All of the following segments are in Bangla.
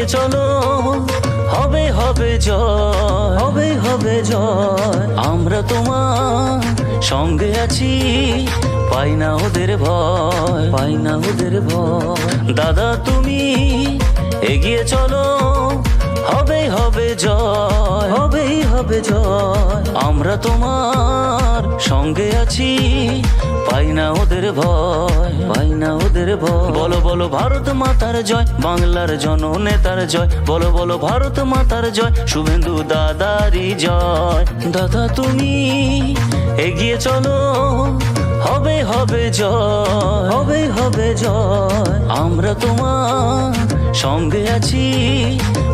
এগিয়ে চলো, হবে হবে জয়, হবে হবে জয়। আমরা তোমার সঙ্গে আছি, পাই না ওদের ভয়, পাই না ওদের ভয়। দাদা তুমি এগিয়ে চলো, হবে হবে জয়, হবেই হবে জয়। আমরা তোমার সঙ্গে আছি, পাই না ওদের ভয়, পাই না ওদের ভয়। বলো বলো ভারত মাতার জয়, বাংলার জননেতার জয়। বলো বলো ভারত মাতার জয়, শুভেন্দু দাদারই জয়। দাদা তুমি এগিয়ে চলো, হবে হবে জয়, হবে হবে জয়। আমরা তোমার সঙ্গে আছি,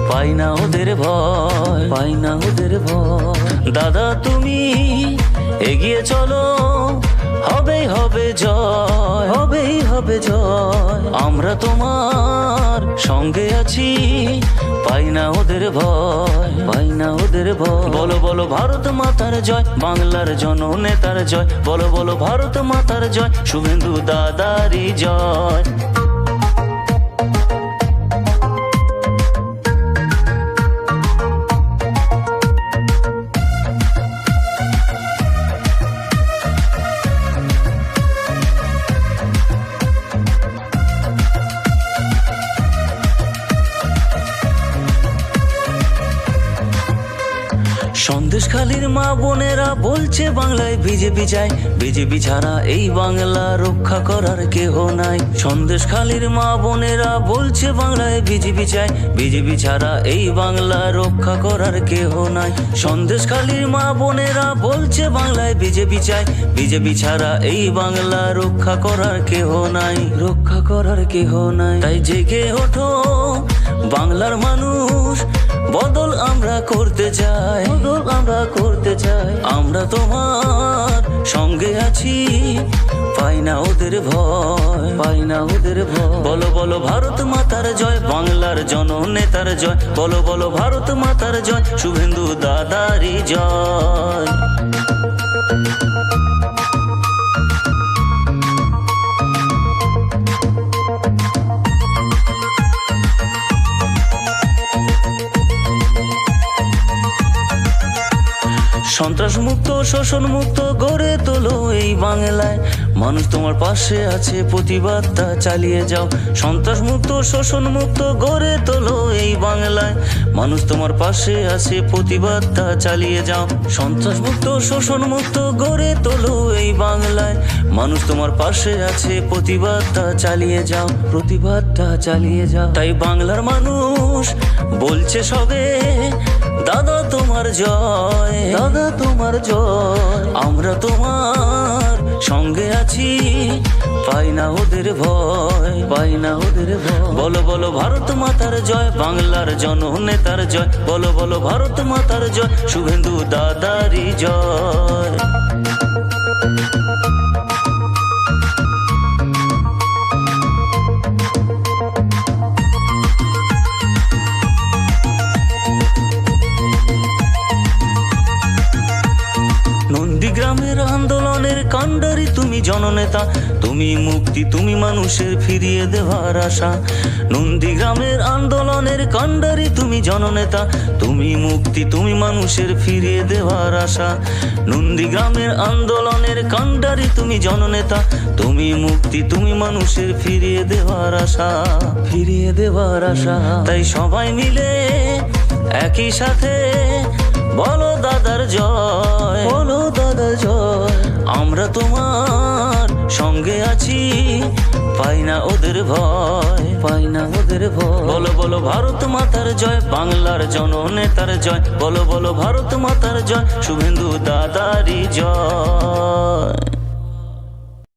পাই না ওদের ভয়, পাই না ওদের ভয়। দাদা তুমি এগিয়ে চলো, হবে হবে জয়, হবেই হবে জয়। আমরা তোমার সঙ্গে আছি, পাই না ওদের ভয়, পাই না ওদের ভয়। বলো বলো ভারত মাতার জয়, বাংলার জননেতার জয়। বলো বলো ভারত মাতার জয়, শুভেন্দু দাদারই জয়। সন্দেশখালীর মা বোনেরা বলছে বাংলায় বিজেপি চাই, বিজেপি ছাড়া এই বাংলা রক্ষা করার কেহ নাই। সন্দেশখালীর মা বোনেরা বলছে বাংলায় বিজেপি চাই, বিজেপি ছাড়া এই বাংলা রক্ষা করার কেহ নাই। সন্দেশখালীর মা বোনেরা বলছে বাংলায় বিজেপি চাই, বিজেপি ছাড়া এই বাংলা রক্ষা করার কেহ নাই, রক্ষা করার কেহ নাই। তাই জেগে ওঠো বাংলার মানুষ, বদল আমরা করতে চাই, বদল আমরা করতে চাই। আমরা তোমার সঙ্গে আছি, পাই না ওদের ভয়, পাই না ওদের ভয়। বলো বলো ভারত মাতার জয়, বাংলার জননেতার জয়। বলো বলো ভারত মাতার জয়, শুভেন্দু দাদারই জয়। সন্ত্রাস মুক্ত শোষণ মুক্ত গড়ে তোলো এই বাংলায়, মানুষ তোমার পাশে আছে, প্রতিবাদটা চালিয়ে যাও। সন্ত্রাস মুক্ত শোষণ মুক্ত গড়ে তোলো এই বাংলায়, মানুষ তোমার পাশে আছে, প্রতিবাদটা চালিয়ে যাও। সন্ত্রাস মুক্ত শোষণ মুক্ত গড়ে তোলো এই বাংলায়, মানুষ তোমার পাশে আছে, প্রতিবাদটা চালিয়ে যাও, প্রতিবাদটা চালিয়ে যাও। তাই বাংলার মানুষ বলছে সবে, দাদা তোমার জয়, দাদা তোমার জয়। আমরা তোমার সঙ্গে আছি, পাই না ওদের ভয়, পাই না ওদের ভয়। বলো বলো ভারত মাতার জয়, বাংলার জননেতার জয়। বলো বলো ভারত মাতার জয়, শুভেন্দু দাদারই জয়। নন্দীগ্রামের আন্দোলনের কাণ্ডারি তুমি জননেতা, তুমি মুক্তি তুমি মানুষের ফিরিয়ে দেওয়ার আশা। নন্দীগ্রামের আন্দোলনের কাণ্ডারি তুমি জননেতা, তুমি মুক্তি তুমি মানুষের ফিরিয়ে দেওয়ার আশা। নন্দীগ্রামের আন্দোলনের কাণ্ডারি তুমি জননেতা, তুমি মুক্তি তুমি মানুষের ফিরিয়ে দেওয়ার আশা, ফিরিয়ে দেওয়ার আশা। তাই সবাই মিলে একই সাথে বলো দাদার জয়, বলো দাদার জয়। আমরা তোমার সঙ্গে আছি, পাই না ওদের ভয়, পাই না ওদের ভয়। বলো বলো ভারত মাতার জয়, বাংলার জননেতার জয়। বলো বলো ভারত মাতার জয়, শুভেন্দু দাদারই জয়।